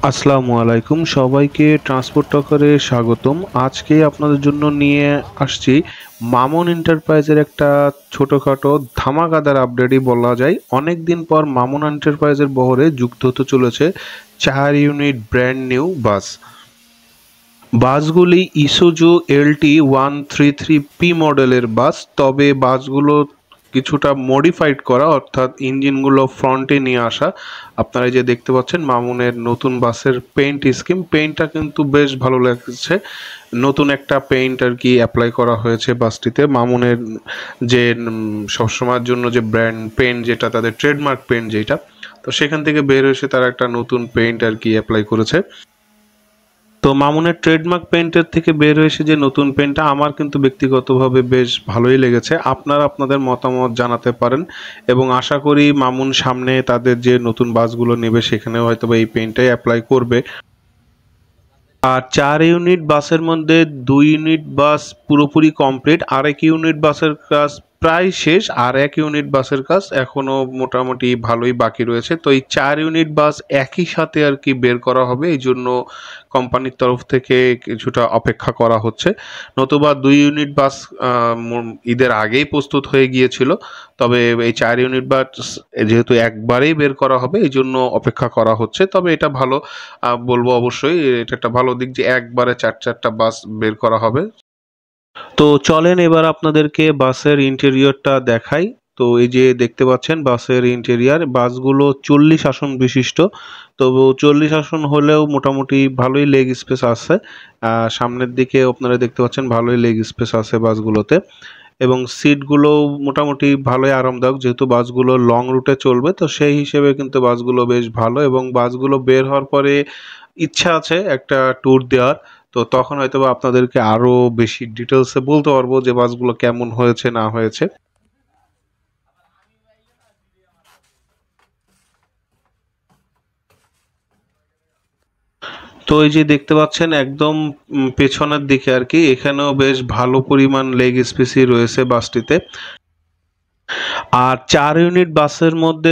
আসসালামু আলাইকুম, সবাইকে ট্রান্সপোর্ট টকারে স্বাগতম। আজকে আপনাদের জন্য নিয়ে আসছি মামুন এন্টারপ্রাইজের একটা ছোটখাটো ধামাকাদার আপডেটই বলা যায়। অনেক দিন পর মামুন এন্টারপ্রাইজের বহরে যুক্ত হতে চলেছে 4 ইউনিট ব্র্যান্ড নিউ বাস। বাসগুলি ইসুজু LT133P মডেলের বাস, তবে বাসগুলো কিছুটা মডিফাইড করা, অর্থাৎ ইঞ্জিনগুলো ফ্রন্টে নিয়ে আসা। আপনারা যে দেখতে পাচ্ছেন মামুনের নতুন বাসের পেইন্ট স্কিম, পেইন্টটা কিন্তু বেশ ভালো লাগছে। নতুন একটা পেইন্ট আর কি অ্যাপ্লাই করা হয়েছে বাসটিতে। মামুনের যে সবসময়ের জন্য যে ব্র্যান্ড পেইন্ট, যেটা তাদের ট্রেডমার্ক পেইন্ট যেটা, তো সেখান থেকে বের হয়েছে তারা একটা নতুন পেইন্ট আর কি অ্যাপ্লাই করেছে। তো মামুনের ট্রেডমার্ক পেইন্টের থেকে বের হয়েছে যে নতুন পেইন্টটা আমার কিন্তু ব্যক্তিগতভাবে বেশ ভালোই লেগেছে। আপনারা আপনাদের মতামত জানাতে পারেন এবং আশা করি মামুন সামনে তাদের যে নতুন বাসগুলো নেবে সেখানেও হয়তো এই পেইন্টটাই অ্যাপ্লাই করবে। আর 4 ইউনিট বাসের মধ্যে 2 ইউনিট বাস পুরোপুরি কমপ্লিট, আর 1 ইউনিট বাসের কাজ প্রায় শেষ, আর 1 ইউনিট বাসের কাজ এখনো মোটামুটি ভালোই বাকি রয়েছে। তো এই 4 ইউনিট বাস একই সাথে আর কি বের করা হবে, এই জন্য কোম্পানির তরফ থেকে কিছুটা অপেক্ষা করা হচ্ছে। নতুবা 2 ইউনিট বাস ঈদের আগেই প্রস্তুত হয়ে গিয়েছিল, তবে এই 4 ইউনিট বাস যেহেতু একবারেই বের করা হবে এই জন্য অপেক্ষা করা হচ্ছে। তবে এটা ভালো, বলবো অবশ্যই এটা একটা ভালো দিক যে একবারে চারটা বাস বের করা হবে। তো চলেন এবার আপনাদেরকে বাসের ইন্টেরিয়রটা দেখাই। তো এই যে দেখতে পাচ্ছেন বাসের ইন্টেরিয়র, বাসগুলো 40 আসন বিশিষ্ট। তো 40 আসন হলেও মোটামুটি ভালোই লেগ স্পেস আছে। সামনের দিকে আপনারা দেখতে পাচ্ছেন ভালোই লেগ স্পেস আছে বাসগুলোতে, এবং সিটগুলো মোটামুটি ভালোই আরামদায়ক, যেহেতু বাসগুলো লং রুটে চলবে তো সেই হিসেবে কিন্তু বাসগুলো বেশ ভালো। এবং বাসগুলো বের হওয়ার পরে ইচ্ছা আছে একটা ট্যুর দেওয়ার, তো তখন হয়তোবা আপনাদেরকে আরো বেশি ডিটেলসে বলতে পারবো যে বাসগুলো কেমন হয়েছে না হয়েছে। তো এই যে দেখতে পাচ্ছেন একদম পেছনের দিকে আর কি, এখানেও বেশ ভালো পরিমাণ লেগ স্পেসই রয়েছে বাসটিতে। আর 4 ইউনিট বাসের মধ্যে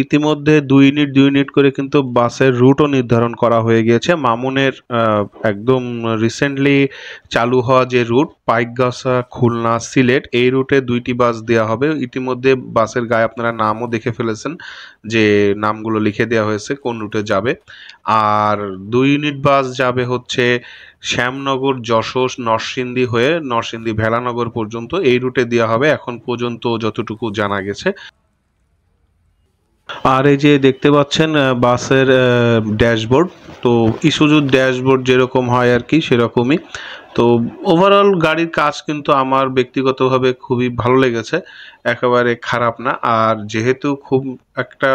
ইতিমধ্যে 2 ইউনিট করে কিন্তু বাসের রুটও নির্ধারণ করা হয়ে গিয়েছে। মামুনের একদম রিসেন্টলি চালু হওয়া যে রুট পাইকগাছা খুলনা সিলেট, এই রুটে 2টি বাস দেওয়া হবে। ইতিমধ্যে বাসের গায়ে আপনারা নামও দেখে ফেলেছেন, যে নামগুলো লিখে দেওয়া হয়েছে কোন রুটে যাবে। আর 2 ইউনিট বাস যাবে হচ্ছে শ্যামনগর যশোর নরসিংদী হয়ে নরসিংদী ভেলানগর পর্যন্ত, এই রুটে দেওয়া হবে এখন পর্যন্ত যতটুকু জানা গেছে। আর এই যে দেখতে পাচ্ছেন বাসের ড্যাশবোর্ড, তো ইসুজুর ড্যাশবোর্ড যেরকম হয় আর কি সেরকমই। তো ওভারঅল গাড়ির কাজ কিন্তু আমার ব্যক্তিগতভাবে খুবই ভালো লেগেছে, একেবারে খারাপ না। আর যেহেতু খুব একটা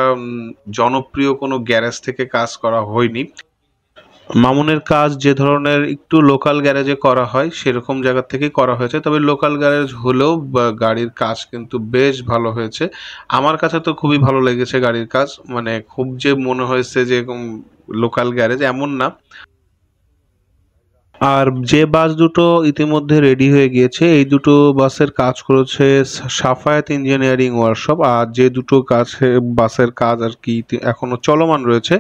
জনপ্রিয় কোনো গ্যারেজ থেকে কাজ করা হয়নি, মামুনের কাজ যে ধরনের একটু লোকাল গ্যারেজে করা হয় সেরকম জায়গা থেকেই করা হয়েছে। তবে লোকাল গ্যারেজ হলেও গাড়ির কাজ কিন্তু বেশ ভালো হয়েছে। আমার কাছে তো খুবই ভালো লেগেছে গাড়ির কাজ, মানে খুব যে মনে হয়েছে যে লোকাল গ্যারেজ এমন না। আর যে বাস দুটো ইতিমধ্যে রেডি হয়ে গিয়েছে, এই দুটো বাসের কাজ করেছে সাফায়াত ইঞ্জিনিয়ারিং ওয়ার্কশপ। আর যে দুটো বাসের কাজ আর কি এখনো চলমান রয়েছে,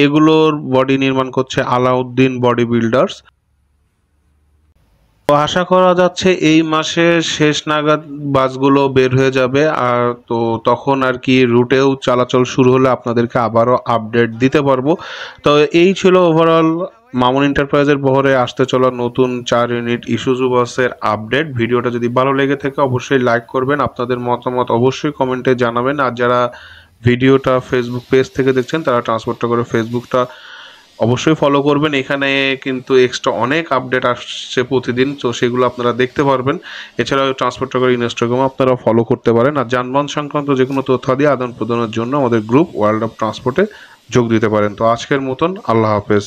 এগুলোর বডি নির্মাণ করছে আলাউদ্দিন বডি বিল্ডার্স। তো আশা করা যাচ্ছে এই মাসের শেষ নাগাদ বাসগুলো বের হয়ে যাবে। আর তো তখন আর কি রুটেও চলাচল শুরু হলে আপনাদেরকে আবারও আপডেট দিতে পারবো। তো এই ছিল ওভারঅল মামুন এন্টারপ্রাইজের বহরে আসতে চলা নতুন 4 ইউনিট ইসুজু বাসের আপডেট। ভিডিওটা যদি ভালো লেগে থাকে অবশ্যই লাইক করবেন, আপনাদের মতামত অবশ্যই কমেন্টে জানাবেন। আর যারা ভিডিওটা ফেসবুক পেজ থেকে দেখছেন তারা ট্রান্সপোর্টটা করে ফেসবুকটা অবশ্যই ফলো করবেন। এখানে কিন্তু এক্সট্রা অনেক আপডেট আসছে প্রতিদিন, তো সেগুলো আপনারা দেখতে পারবেন। এছাড়াও ট্রান্সপোর্ট করে ইনস্টাগ্রাম আপনারা ফলো করতে পারেন। আর যানবাহন সংক্রান্ত যে কোনো তথ্যাদি আদান প্রদানের জন্য আমাদের গ্রুপ ওয়ার্ল্ড অফ ট্রান্সপোর্টে যোগ দিতে পারেন। তো আজকের মতন আল্লাহ হাফেজ।